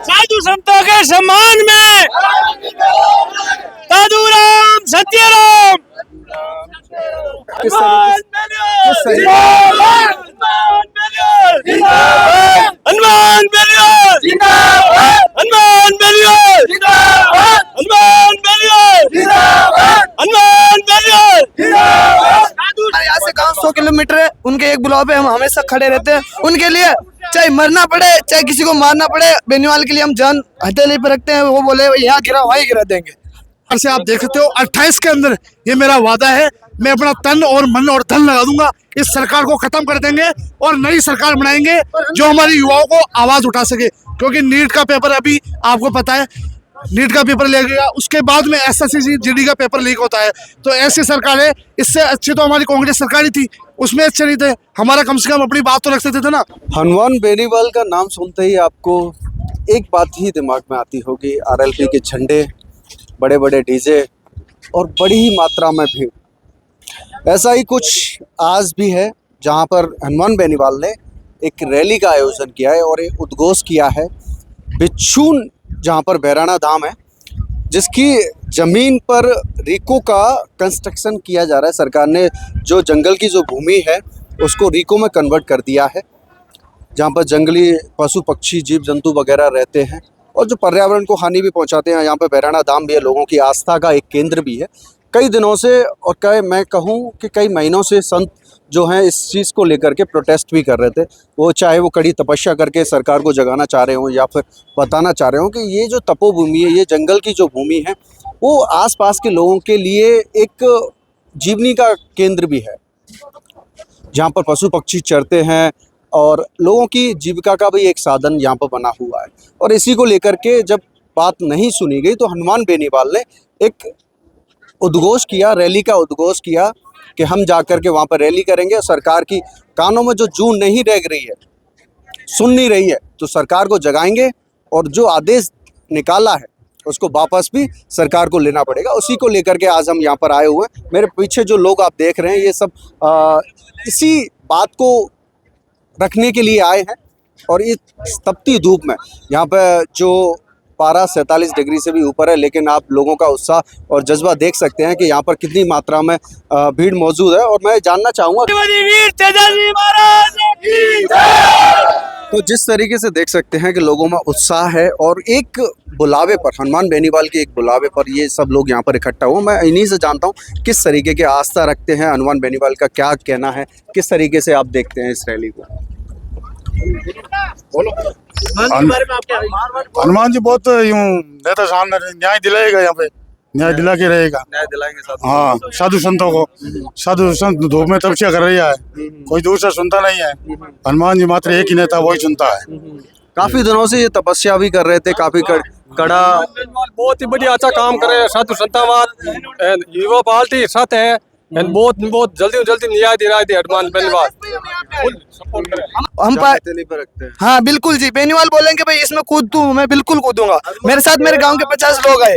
साधु संतों के सम्मान में साधुराम सत्यराम हनुमान बेलिया जिंदाबाद, हनुमान बेलिया जिंदाबाद, हनुमान बेलिया जिंदाबाद, हनुमान बेलिया जिंदाबाद। यहाँ से गाँव 100 किलोमीटर है, उनके एक बुलाव पे हम हमेशा खड़े रहते हैं। उनके लिए चाहे मरना पड़े चाहे किसी को मारना पड़े, बेनीवाल के लिए हम जान हथेली पे रखते हैं। वो बोले यहाँ गिरा वहीं गिरा देंगे। से आप देख सकते हो 28 के अंदर ये मेरा वादा है, मैं अपना तन और मन और धन लगा दूंगा, इस सरकार को खत्म कर देंगे और नई सरकार बनाएंगे जो हमारे युवाओं को आवाज उठा सके। क्योंकि नीट का पेपर अभी आपको पता है, नीट का पेपर लगेगा, उसके बाद में एसएससी जीडी का पेपर लीक होता है। तो ऐसी सरकार है, इससे अच्छी तो हमारी कांग्रेस सरकार ही थी, उसमें अच्छे नहीं थे। हमारा कम से कम अपनी बात तो रख सकते थे ना। हनुमान बेनीवाल का नाम सुनते ही आपको एक बात ही दिमाग में आती होगी, आरएलपी के झंडे, बड़े बड़े डीजे और बड़ी ही मात्रा में भीड़। ऐसा ही कुछ आज भी है जहां पर हनुमान बेनीवाल ने एक रैली का आयोजन किया है और एक उद्घोष किया है बिच्छून, जहां पर बैराना धाम है, जिसकी ज़मीन पर रीको का कंस्ट्रक्शन किया जा रहा है। सरकार ने जो जंगल की जो भूमि है उसको रीको में कन्वर्ट कर दिया है, जहां पर जंगली पशु पक्षी जीव जंतु वगैरह रहते हैं और जो पर्यावरण को हानि भी पहुंचाते हैं। यहाँ पे बैराना धाम भी है, लोगों की आस्था का एक केंद्र भी है। कई दिनों से और मैं कहूँ कि कई महीनों से संत जो हैं इस चीज़ को लेकर के प्रोटेस्ट भी कर रहे थे। वो चाहे वो कड़ी तपस्या करके सरकार को जगाना चाह रहे हों या फिर बताना चाह रहे हों कि ये जो तपोभूमि है, ये जंगल की जो भूमि है, वो आसपास के लोगों के लिए एक जीवनी का केंद्र भी है, जहाँ पर पशु पक्षी चरते हैं और लोगों की जीविका का भी एक साधन यहाँ पर बना हुआ है। और इसी को लेकर के जब बात नहीं सुनी गई तो हनुमान बेनीवाल ने एक उद्घोष किया, रैली का उद्घोष किया कि हम जाकर के वहाँ पर रैली करेंगे। सरकार की कानों में जो जूं नहीं रह रही है, सुन नहीं रही है, तो सरकार को जगाएंगे और जो आदेश निकाला है उसको वापस भी सरकार को लेना पड़ेगा। उसी को लेकर के आज हम यहाँ पर आए हुए हैं। मेरे पीछे जो लोग आप देख रहे हैं ये सब इसी बात को रखने के लिए आए हैं। और इस तपती धूप में यहाँ पर जो पारा 47 डिग्री से भी ऊपर है, लेकिन आप लोगों का उत्साह और जज्बा देख सकते हैं कि यहाँ पर कितनी मात्रा में भीड़ मौजूद है। और मैं जानना चाहूँगा तो जिस तरीके से देख सकते हैं कि लोगों में उत्साह है और एक बुलावे पर, हनुमान बेनीवाल के एक बुलावे पर ये सब लोग यहाँ पर इकट्ठा हुए। मैं इन्हीं से जानता हूँ किस तरीके की आस्था रखते हैं, हनुमान बेनीवाल का क्या कहना है, किस तरीके से आप देखते हैं इस रैली को। हनुमान जी बहुत यूं नेता सामने न्याय दिलाएगा, यहाँ पे न्याय दिला के रहेगा, न्याय दिलाएंगे। हाँ, साधु संतों को। साधु संत धूप में तपस्या कर रही है, कोई दूसरा सुनता नहीं है। हनुमान जी मात्र एक ही नेता, वही सुनता है। काफी दिनों से ये तपस्या भी कर रहे थे, काफी कड़ा, बहुत ही बढ़िया अच्छा काम कर रहे हैं। साधु संतावाद युवा पार्टी साथ है, बहुत जल्दी न्याय दिला दे हनुमान बेनीवाल। हम रखते हैं। हाँ बिल्कुल जी, बेनीवाल बोलेंगे भाई इसमें कूद दूं, मैं बिल्कुल कूदूंगा। मेरे साथ मेरे गांव के 50 लोग आए।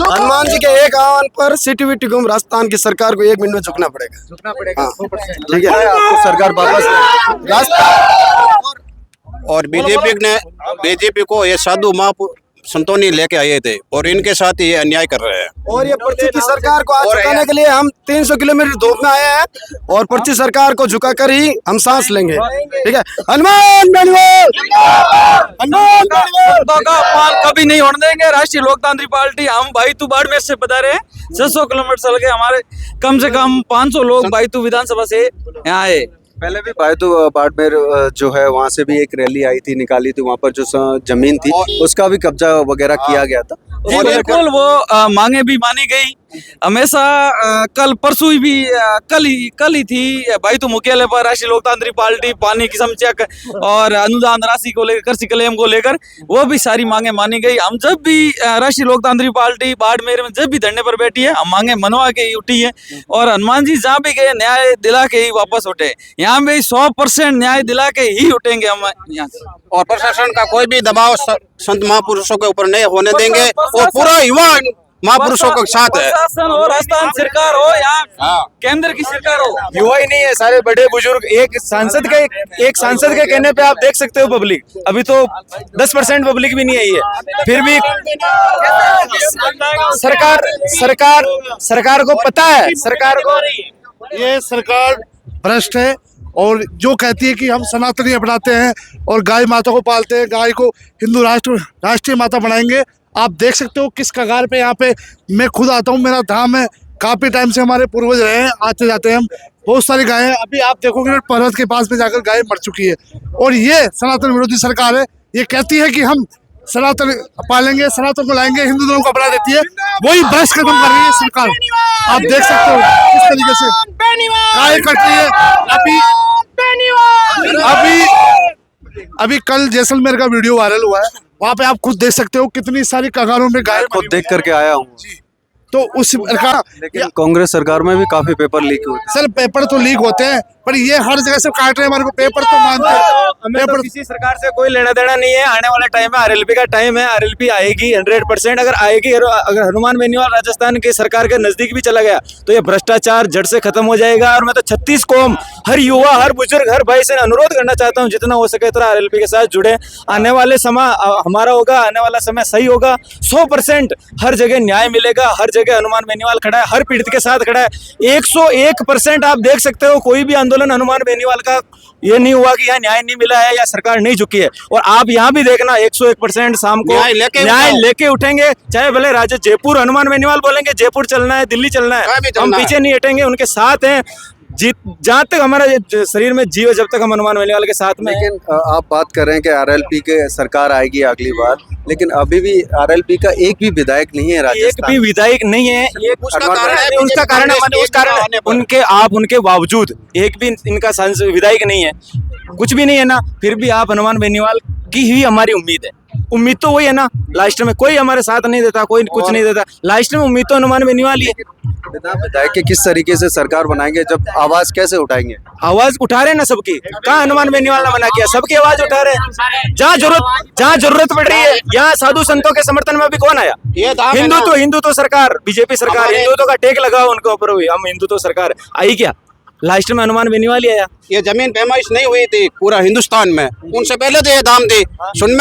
हनुमान जी के एक आह्वान पर सिटी घूम राजस्थान की सरकार को 1 मिनट में झुकना पड़ेगा। हाँ, ठीक है, आपको सरकार वापस और बीजेपी को ये साधु महापुरुष संतों ने लेके आए थे और इनके साथ ये अन्याय कर रहे हैं। और ये पर्ची की सरकार को आज झुकाने के लिए हम 300 किलोमीटर धूप में आए हैं और पर्ची सरकार को झुका कर ही हम सांस लेंगे। ठीक है, हनुमान बेनीवाल, हनुमान बेनीवाल का अपमान कभी नहीं होने देंगे। राष्ट्रीय लोकतांत्रिक पार्टी, हम भाईतू बाड़मेर से पधारे हैं, 600 किलोमीटर चल के हमारे कम से कम 500 लोग भाईतू विधानसभा से यहाँ आए। पहले भी बाड़मेर जो है वहाँ से भी एक रैली आई थी, निकाली थी, वहाँ पर जो जमीन थी उसका भी कब्जा वगैरह किया गया था। जी बिल्कुल, वो मांगे भी मानी गई हमेशा। कल परसों भी कल ही थी भाईतू मुख्यालय पर राष्ट्रीय लोकतांत्रिक पार्टी पानी की समस्या और अनुदान राशि को लेकर, कृषि क्लेम को लेकर, वो भी सारी मांगे मानी गई। हम जब भी राष्ट्रीय लोकतांत्रिक पार्टी बाड़मेर में जब भी धरने पर बैठी है, हम मांगे मनवा के ही उठी है और हनुमान जी जहाँ भी गए न्याय दिला के ही वापस उठे। यहाँ भी 100% न्याय दिला के ही उठेंगे हम यहाँ से। और प्रशासन का कोई भी दबाव संत महापुरुषों के ऊपर नहीं होने देंगे और पूरा युवा महापुरुषों के साथ है। प्रशासन हो, राजस्थान सरकार हो या हाँ। केंद्र की सरकार हो, युवा ही नहीं है, सारे बड़े बुजुर्ग। एक सांसद के कहने पे आप देख सकते हो पब्लिक, अभी तो 10% पब्लिक भी नहीं आई है, फिर भी सरकार को पता है, सरकार को ये सरकार भ्रष्ट है और जो कहती है कि हम सनातनी अपनाते हैं और गाय माता को पालते हैं, गाय को हिंदू राष्ट्रीय माता बनाएंगे। आप देख सकते हो किस कगार पे यहाँ पे मैं खुद आता हूँ, मेरा धाम है, काफी टाइम से हमारे पूर्वज रहे हैं, आते जाते हैं हम। बहुत सारी गायें अभी आप देखोगे पर्वत के पास में जाकर गाय मर चुकी है। और ये सनातन विरोधी सरकार है, ये कहती है कि हम सनातन पालेंगे, सनातन को लाएंगे, हिंदू धर्म को अपना देती है, वही भ्रष्ट खत्म कर रही है सरकार। आप देख सकते हो किस तरीके से गाय कट रही है। अभी कल जैसलमेर का वीडियो वायरल हुआ है, वहाँ पे आप खुद देख सकते हो कितनी सारी कगारों में गाय खुद देख करके आया हूँ। तो उस सरकार लेकिन कांग्रेस सरकार में भी काफी पेपर लीक हुए। सर पेपर तो लीक होते हैं, पर ये हर जगह से काट रहे हैं हमारे को, पेपर तो मानते हैं। हमें तो किसी सरकार से कोई लेना देना नहीं है। आने वाला टाइम है, आरएलपी का टाइम है, आरएलपी आएगी 100%। अगर आएगी, अगर हनुमान बेनीवाल राजस्थान की सरकार के नजदीक भी चला गया तो ये भ्रष्टाचार जड़ से खत्म हो जाएगा। और मैं तो 36 कौम, हर युवा, हर बुजुर्ग, हर भाई से अनुरोध करना चाहता हूँ, जितना हो सके उतना आरएलपी के साथ जुड़े। आने वाले समय हमारा होगा, आने वाला समय सही होगा, 100% हर जगह न्याय मिलेगा, हर जगह हनुमान बेनीवाल खड़ा है, हर पीड़ित के साथ खड़ा है। 101% आप देख सकते हो, कोई भी आंदोलन हनुमान बेनीवाल का ये नहीं हुआ कि यहाँ न्याय नहीं मिला है या सरकार नहीं झुकी है। और आप यहाँ भी देखना 101% शाम को न्याय लेके उठेंगे, चाहे भले राजा जयपुर हनुमान बेनीवाल बोलेंगे जयपुर चलना है, दिल्ली चलना है, हम पीछे नहीं हटेंगे, उनके साथ हैं। जहाँ तक हमारा शरीर में जीव है, जब तक हम हनुमान बेनीवाल के साथ में। लेकिन आप बात कर रहे हैं कि आरएलपी के सरकार आएगी अगली बार, लेकिन अभी भी आरएलपी का एक भी विधायक नहीं है राजस्थान। एक भी विधायक नहीं है, ये उसका कारण है उनके बावजूद एक भी इनका सांसद विधायक नहीं है, कुछ भी नहीं है ना, फिर भी आप हनुमान बेनीवाल की ही हमारी उम्मीद है। उम्मीद तो वही है ना, लास्ट में कोई हमारे साथ नहीं देता, कोई कुछ नहीं देता, लास्ट में उम्मीद तो हनुमान बेनीवाल ही है। बिना विधायक के किस तरीके से सरकार बनाएंगे, जब आवाज कैसे उठाएंगे? आवाज उठा रहे ना सबकी, कहाँ हनुमान बेनीवाल ने मना किया, सबकी आवाज उठा रहे हैं। जहाँ जरूरत पड़ रही है, यहाँ साधु संतों के समर्थन में अभी कौन आया? हिंदुत्व सरकार, बीजेपी सरकार, हिंदुत्व का टेक लगाओ उनके ऊपर, हुई हम हिंदुत्व सरकार आई क्या? लास्ट में हनुमान बेनीवाल ही आया। ये जमीन पैमाइश नहीं हुई थी पूरा हिंदुस्तान में, उनसे पहले तो ये दाम थी। सुनने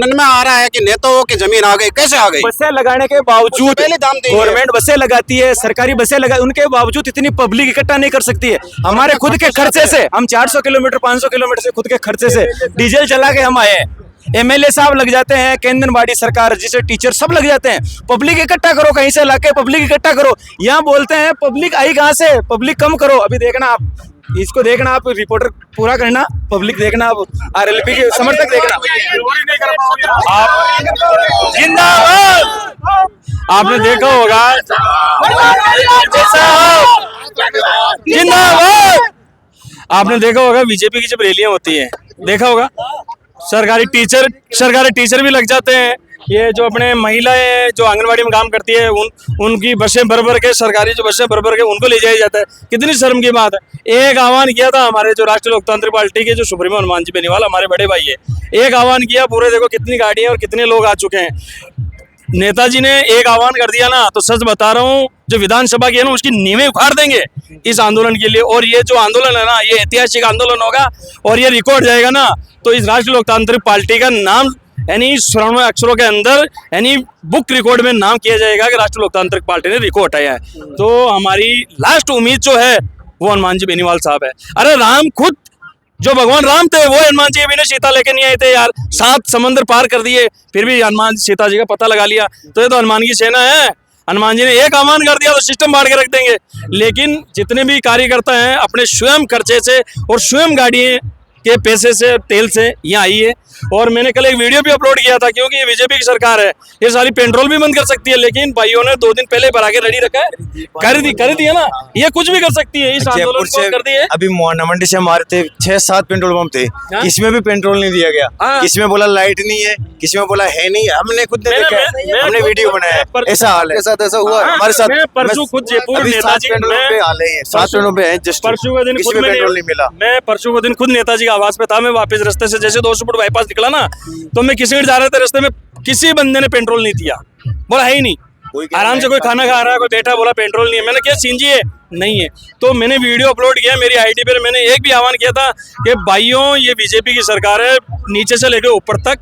में आ रहा है कि नेताओं की जमीन आ गई, कैसे आ गई? बसें लगाने के बावजूद पहले दाम दी, गवर्नमेंट बसें लगाती है, सरकारी बसें लगा, उनके बावजूद इतनी पब्लिक इकट्ठा नहीं कर सकती है। हमारे खुद के खर्चे से हम 400 किलोमीटर 500 किलोमीटर से खुद के खर्चे से डीजल चला के हम आए हैं। एमएलए साहब लग जाते हैं, केंद्रवाड़ी सरकार जिसे टीचर सब लग जाते हैं। पब्लिक इकट्ठा करो, कहीं से लाके पब्लिक इकट्ठा करो। यहाँ बोलते हैं पब्लिक आई कहाँ से, पब्लिक कम करो। अभी देखना आप, इसको देखना आप, रिपोर्टर पूरा करना, पब्लिक देखना आप, आरएलपी के समर्थक देखना आप। जिंदाबाद। आपने देखा होगा, जिंदाबाद। आपने देखा होगा बीजेपी की जब रैलियां होती है, देखा होगा सरकारी टीचर भी लग जाते हैं। ये जो अपने महिलाएं जो आंगनवाड़ी में काम करती है, उनकी बसें भर के, सरकारी जो बसें भर के उनको ले जाया जाता है। कितनी शर्म की बात है। एक आह्वान किया था हमारे जो राष्ट्रीय लोकतांत्रिक पार्टी के जो सुप्रीमो हनुमान जी बेनीवाल, हमारे बड़े भाई है, एक आह्वान किया, पूरे देखो कितनी गाड़ियां और कितने लोग आ चुके हैं। नेताजी ने एक आह्वान कर दिया ना, तो सच बता रहा हूँ, जो विधानसभा की है ना, उसकी नींवें उखाड़ देंगे इस आंदोलन के लिए। और ये जो आंदोलन है ना, ये ऐतिहासिक आंदोलन होगा और ये रिकॉर्ड जाएगा ना, तो इस राष्ट्रीय लोकतांत्रिक पार्टी का नाम यानी स्वर्णमय अक्षरों के अंदर यानी बुक रिकॉर्ड में नाम किया जाएगा कि राष्ट्रीय लोकतांत्रिक पार्टी ने रिकॉर्ड हटाया है। तो हमारी लास्ट उम्मीद जो है वो हनुमान जी बेनीवाल साहब है। अरे राम खुद, जो भगवान राम थे, वो हनुमान जी भी ने सीता लेके नहीं आए थे यार, 7 समंदर पार कर दिए, फिर भी हनुमान सीता जी का पता लगा लिया। तो ये तो हनुमान की सेना है। हनुमान जी ने एक आह्वान कर दिया तो सिस्टम बांट के रख देंगे। लेकिन जितने भी कार्यकर्ता हैं अपने स्वयं खर्चे से और स्वयं गाड़ी के पैसे से, तेल से यहाँ आई है। और मैंने कल एक वीडियो भी अपलोड किया था, क्योंकि ये बीजेपी की सरकार है, ये सारी पेट्रोल भी बंद कर सकती है, लेकिन भाइयों ने 2 दिन पहले भरा के रेडी रखा है, कर दी है ना, ये कुछ भी कर सकती है। इस आंदोलन को कर दी है। अभी मोहना मंडी से हमारे थे 6-7 पेट्रोल पंप थे, इसमें भी पेट्रोल नहीं दिया गया, इसमें बोला लाइट नहीं है, किसी में बोला है नहीं। हमने खुद ने देखा, हमने वीडियो बनाया, ऐसा हाल है। ऐसा हुआ हमारे साथ। परसों खुद जयपुर नेताजी 7 पेट्रोल पे है, परसों का दिन खुद पेट्रोल नहीं मिला। मैं परसों का दिन खुद नेताजी का आवास पे था। मैं वापस रास्ते से जैसे 200 फुट बाईपास निकला ना, तो मैं किसी जा रहे थे, रास्ते में किसी बंदे ने पेट्रोल नहीं दिया, बोला है ही नहीं। आराम से कोई खाना खा रहा है, कोई बैठा बोला पेट्रोल नहीं है, मैंने क्या सीएनजी है, नहीं है। तो मैंने वीडियो अपलोड किया मेरी आईडी पर, मैंने एक भी आह्वान किया था कि भाइयों ये बीजेपी की सरकार है, नीचे से लेकर ऊपर तक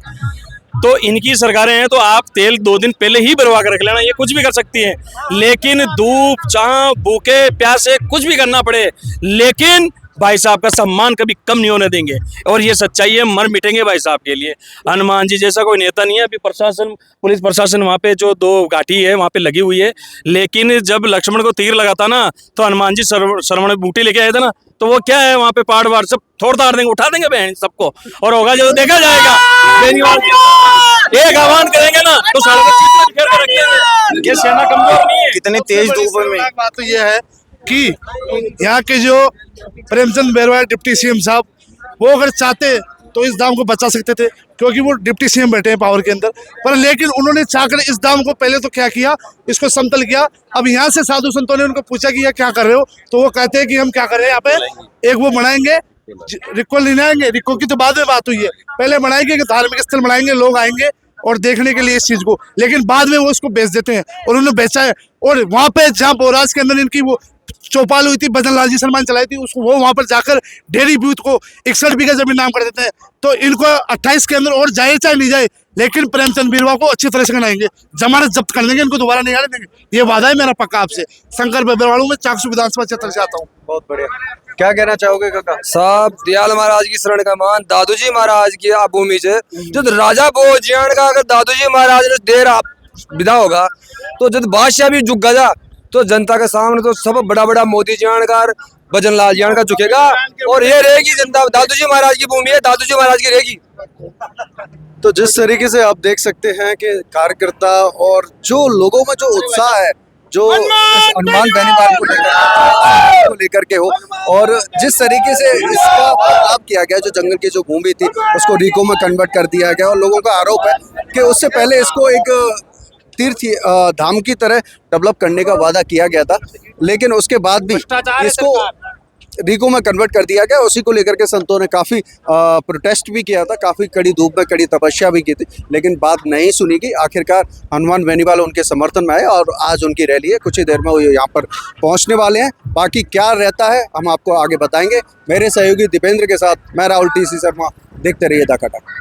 तो इनकी सरकारें हैं, तो आप तेल 2 दिन पहले ही भरवा कर रख लेना, ये कुछ भी कर सकती है। लेकिन धूप छांव भूखे प्यासे कुछ भी करना पड़े, लेकिन भाई साहब का सम्मान कभी कम नहीं होने देंगे, और ये सच्चाई है, मर मिटेंगे भाई साहब के लिए। हनुमान जी जैसा कोई नेता नहीं है। अभी प्रशासन, पुलिस प्रशासन वहाँ पे जो 2 घाटी है वहाँ पे लगी हुई है, लेकिन जब लक्ष्मण को तीर लगा था ना, तो हनुमान जी श्रवण बूटी लेके आए थे ना, तो वो क्या है वहाँ पे पहाड़ वाड़ सब थोड़ ताड़ देंगे, उठा देंगे बहन सबको, और होगा जो देखा जाएगा। एक आह्वान करेंगे ना तो सारे ये सेना कमजोर नहीं है। कितनी तेज धूप में। बात तो ये है कि यहाँ के जो प्रेमचंद बैरवा डिप्टी सीएम साहब, वो अगर चाहते तो इस दाम को बचा सकते थे, क्योंकि वो डिप्टी सीएम बैठे हैं पावर के अंदर, पर लेकिन उन्होंने चाहकर इस दाम को पहले तो क्या किया, इसको समतल किया। अब यहाँ से साधु संतों ने उनको पूछा कि ये क्या कर रहे हो, तो वो कहते हैं कि हम क्या कर रहे हैं, यहाँ पे एक वो बनाएंगे, रिको लेने आएंगे, रिको की तो बाद में बात हुई है, पहले बनाएंगे कि धार्मिक स्थल बनाएंगे, लोग आएंगे और देखने के लिए इस चीज को, लेकिन बाद में वो इसको बेच देते हैं, और उन्होंने बेचा है। और वहाँ पे जहाँ बोराज के अंदर इनकी वो चौपाल हुई थी, भजन लाल जी सलमान चलाई थी, उसको वो वहाँ पर जाकर डेयरी बूथ को 61 बीघा जमीन नाम कर देते हैं। तो इनको 28 के अंदर और जाए चाहे नहीं जाए, लेकिन प्रेमचंद बीरवा को अच्छी तरह से बनाएंगे, जमानत जब्त कर देंगे, इनको दोबारा नहीं आने देंगे। ये वादा है मेरा पक्का आपसे। शंकर बेबरवाड़ू में चाकसू विधानसभा क्षेत्र से आता हूँ। बहुत बढ़िया। क्या कहना चाहोगे काका? साहब दयाल महाराज की शरण का मान, दादू जी महाराज की भूमि से जो राजा भोजियान का अगर दादू जी महाराज ने देर विदा होगा, तो जब बादशाह भी झुक गया, तो जनता के सामने तो सब बड़ा बड़ा मोदी जान का, भजन लाल जान का झुकेगा, और ये रहेगी जनता दादू जी महाराज की भूमि है, दादू जी महाराज की रहेगी। तो जिस तरीके से आप देख सकते हैं कि कार्यकर्ता और जो लोगों में जो उत्साह है, जो हनुमान बेनीवाल को लेकर के हो, और जिस तरीके से इसका बदलाव किया गया, जो जंगल की जो भूमि थी उसको रिको में कन्वर्ट कर दिया गया, और लोगों का आरोप है कि उससे पहले इसको एक तीर्थ धाम की तरह डेवलप करने का वादा किया गया था, लेकिन उसके बाद भी इसको रिको में कन्वर्ट कर दिया गया। उसी को लेकर के संतों ने काफ़ी प्रोटेस्ट भी किया था, काफ़ी कड़ी धूप में कड़ी तपस्या भी की थी, लेकिन बात नहीं सुनी गई। आखिरकार हनुमान बेनीवाल उनके समर्थन में आए, और आज उनकी रैली है, कुछ ही देर में वो यहाँ पर पहुँचने वाले हैं। बाकी क्या रहता है हम आपको आगे बताएंगे। मेरे सहयोगी दीपेंद्र के साथ मैं राहुल TC शर्मा, देखते रहिए द कटक।